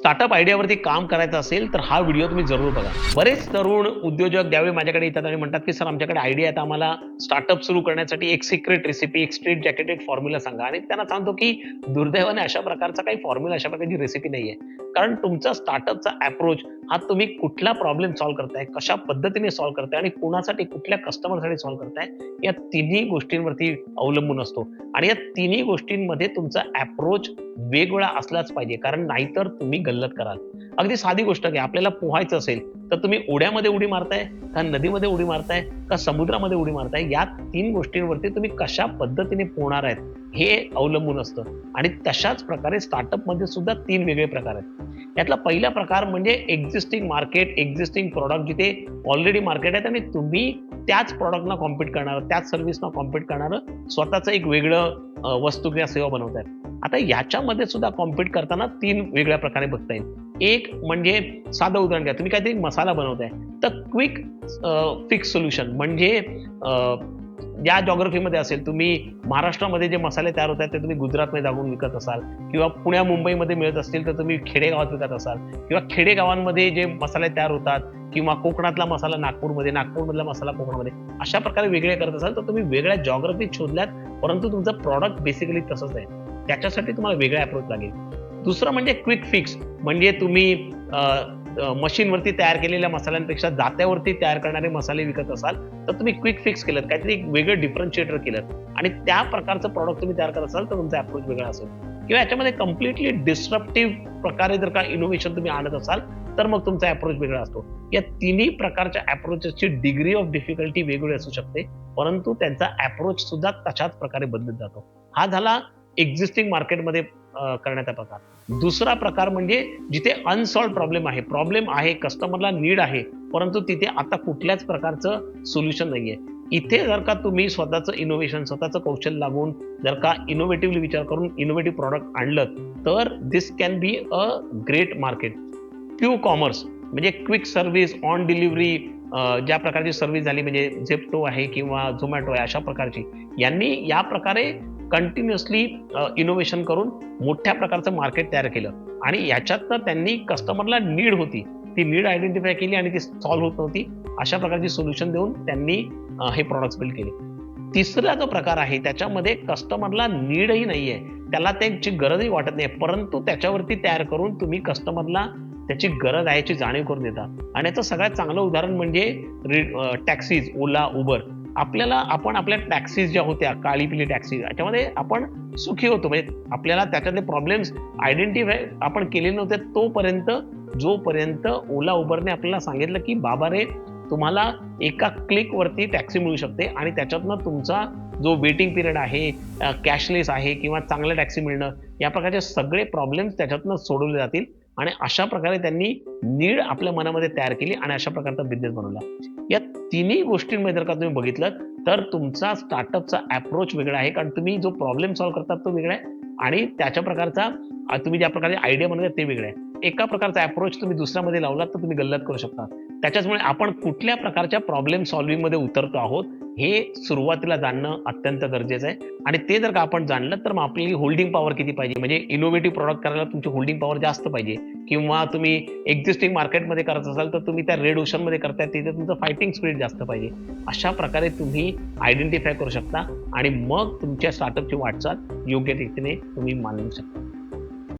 Startup आयडियावरती काम करायचं असेल तर हा व्हिडिओ तुम्ही जरूर बघा. बरेच तरुण उद्योजक ज्यावेळी माझ्याकडे येतात आणि म्हणतात की सर आमच्याकडे आयडिया आहे, आम्हाला स्टार्टअप सुरू करण्यासाठी एक सिक्रेट रेसिपी, एक स्ट्रेट जॅकेटेड फॉर्म्युला सांगा. आणि त्यांना सांगतो की दुर्दैवाने अशा प्रकारचा काही फॉर्म्युला, अशा प्रकारची रेसिपी नाहीये. कारण तुमचा स्टार्टअपचा अप्रोच हा तुम्ही कुठला प्रॉब्लेम सॉल्व्ह करताय, कशा पद्धतीने सॉल्व्ह करताय आणि कोणासाठी, कुठल्या कस्टमरसाठी सॉल्व्ह करताय, या तिन्ही गोष्टींवरती अवलंबून असतो. आणि या तिन्ही गोष्टींमध्ये तुमचा अप्रोच वेगवेगळा असलाच पाहिजे, कारण नाहीतर तुम्ही गल्लत कराल. अगदी साधी गोष्ट घ्या, आपल्याला पोहायचं असेल तर तुम्ही ओढ्यामध्ये उडी मारताय का नदीमध्ये उडी मारताय का समुद्रामध्ये उडी मारताय, या तीन गोष्टींवरती तुम्ही कशा पद्धतीने पोहणार आहेत हे अवलंबून असतं. आणि तशाच प्रकारे स्टार्टअप मध्ये सुद्धा तीन वेगळे प्रकार आहेत. यातला पहिला प्रकार म्हणजे एक्झिस्टिंग मार्केट, एक्झिस्टिंग प्रॉडक्ट, जिथे ऑलरेडी मार्केट आहे आणि तुम्ही त्याच प्रॉडक्टना कॉम्पिट करणार, त्याच सर्व्हिसना कॉम्पिट करणार स्वतःचं एक वेगळं वस्तू किंवा सेवा बनवताय. आता याच्यामध्ये सुद्धा कॉम्पिट करताना तीन वेगळ्या प्रकारे बघता येईल. एक म्हणजे साधं उदाहरण घ्या, तुम्ही काहीतरी मसाला बनवताय तर क्विक फिक्स सोल्युशन म्हणजे या जॉग्रफीमध्ये असेल, तुम्ही महाराष्ट्रामध्ये जे मसाले तयार होतात ते तुम्ही गुजरातमध्ये जाऊन विकत असाल, किंवा पुण्या मुंबईमध्ये मिळत असतील तर तुम्ही खेडेगावात विकत असाल, किंवा खेडेगावांमध्ये जे मसाले तयार होतात, किंवा कोकणातला मसाला नागपूरमध्ये, नागपूरमधला मसाला कोकणामध्ये, अशा प्रकारे वेगळे करत असाल तर तुम्ही वेगळ्या जॉग्रफीत शोधल्यात, परंतु तुमचं प्रॉडक्ट बेसिकली तसंच आहे. त्याच्यासाठी तुम्हाला वेगळा अप्रोच लागेल. दुसरं म्हणजे क्विक फिक्स, म्हणजे तुम्ही मशीनवरती तयार केलेल्या मसाल्यांपेक्षा जात्यावरती तयार करणारे मसाले विकत असाल तर तुम्ही क्विक फिक्स केलं, काहीतरी एक वेगळं डिफरन्शिएटर केलं आणि त्या प्रकारचं प्रॉडक्ट तुम्ही तयार करत असाल तर तुमचा अप्रोच वेगळा असेल. किंवा याच्यामध्ये कम्प्लिटली डिस्ट्रप्टिव्ह प्रकारे जर का इनोव्हेशन तुम्ही आणत असाल तर मग तुमचा अप्रोच वेगळा असतो. या तिन्ही प्रकारच्या अप्रोचेसची डिग्री ऑफ डिफिकल्टी वेगवेगळी असू शकते, परंतु त्यांचा अप्रोच सुद्धा तशाच प्रकारे बदलत जातो. हा झाला एक्झिस्टिंग मार्केटमध्ये करण्याचा प्रकार. दुसरा प्रकार म्हणजे जिथे अनसॉल्व्ह प्रॉब्लेम आहे, कस्टमरला नीड आहे, परंतु तिथे आता कुठल्याच प्रकारचं सोल्युशन नाहीये. इथे जर का तुम्ही स्वतःचं इनोव्हेशन, स्वतःचं कौशल्य लागून जर का इनोव्हेटिव्हली विचार करून इनोव्हेटिव्ह प्रॉडक्ट आणलं तर this can be a great market. Q commerce म्हणजे क्विक सर्व्हिस, ऑन डिलिव्हरी, ज्या प्रकारची सर्व्हिस झाली म्हणजे झेप्टो आहे किंवा झोमॅटो आहे, अशा प्रकारची, यांनी या प्रकारे कंटिन्युअसली इनोव्हेशन करून मोठ्या प्रकारचं मार्केट तयार केलं. आणि याच्यातनं त्यांनी कस्टमरला नीड होती, ती नीड आयडेंटिफाय केली आणि ती सॉल्व्ह होत नव्हती, अशा प्रकारची सोल्युशन देऊन त्यांनी हे प्रॉडक्ट्स बिल्ड केले. तिसरा जो प्रकार आहे त्याच्यामध्ये कस्टमरला नीडही नाहीये, त्याला त्याची गरजही वाटत नाही, परंतु त्याच्यावरती तयार करून तुम्ही कस्टमरला त्याची गरज आहे याची जाणीव करून देता. आणि याचं सगळ्यात चांगलं उदाहरण म्हणजे टॅक्सीज, ओला, उबर. आपण आपल्या टॅक्सीज ज्या होत्या, काळी पिली टॅक्सी, याच्यामध्ये आपण सुखी होतो, म्हणजे आपल्याला त्याच्यातले प्रॉब्लेम्स आयडेंटिफाय आपण केले नव्हते तोपर्यंत, जोपर्यंत ओला उबरने आपल्याला सांगितलं की बाबा रे, तुम्हाला एका क्लिकवरती टॅक्सी मिळू शकते आणि त्याच्यातनं तुमचा जो वेटिंग पिरियड आहे, कॅशलेस आहे किंवा चांगलं टॅक्सी मिळणं, या प्रकारचे सगळे प्रॉब्लेम्स त्याच्यातनं सोडवले जातील. आणि अशा प्रकारे त्यांनी नीड आपल्या मनामध्ये तयार केली आणि अशा प्रकारचा बिझनेस बनवला. या तिन्ही गोष्टींमध्ये जर का तुम्ही बघितलं तर तुमचा स्टार्टअपचा अप्रोच वेगळा आहे, कारण तुम्ही जो प्रॉब्लेम सॉल्व्ह करतात तो वेगळा आहे आणि त्याच्या प्रकारचा तुम्ही ज्या प्रकारे आयडिया बनवतात ते वेगळं आहे. एका प्रकारचा अप्रोच तुम्ही दुसऱ्यामध्ये लावलात तर तुम्ही गल्लत करू शकता. त्याच्याचमुळे आपण कुठल्या प्रकारच्या प्रॉब्लेम सॉल्व्हिंग मध्ये उतरतो आहोत हे सुरुवातीला जाणणं अत्यंत गरजेचं आहे. आणि ते जर का आपण जाणलं तर मग आपली होल्डिंग पॉवर किती पाहिजे, म्हणजे इनोव्हेटिव्ह प्रॉडक्ट करायला तुमची होल्डिंग पॉवर जास्त पाहिजे, किंवा तुम्ही एक्झिस्टिंग मार्केटमध्ये करत असाल तर तुम्ही त्या रेड ओशनमध्ये करताय तिथे तुमचं फायटिंग स्पिरिट जास्त पाहिजे. अशा प्रकारे तुम्ही आयडेंटिफाय करू शकता आणि मग तुमच्या स्टार्टअपची वाटचाल योग्य रीतीने तुम्ही मांडू शकता.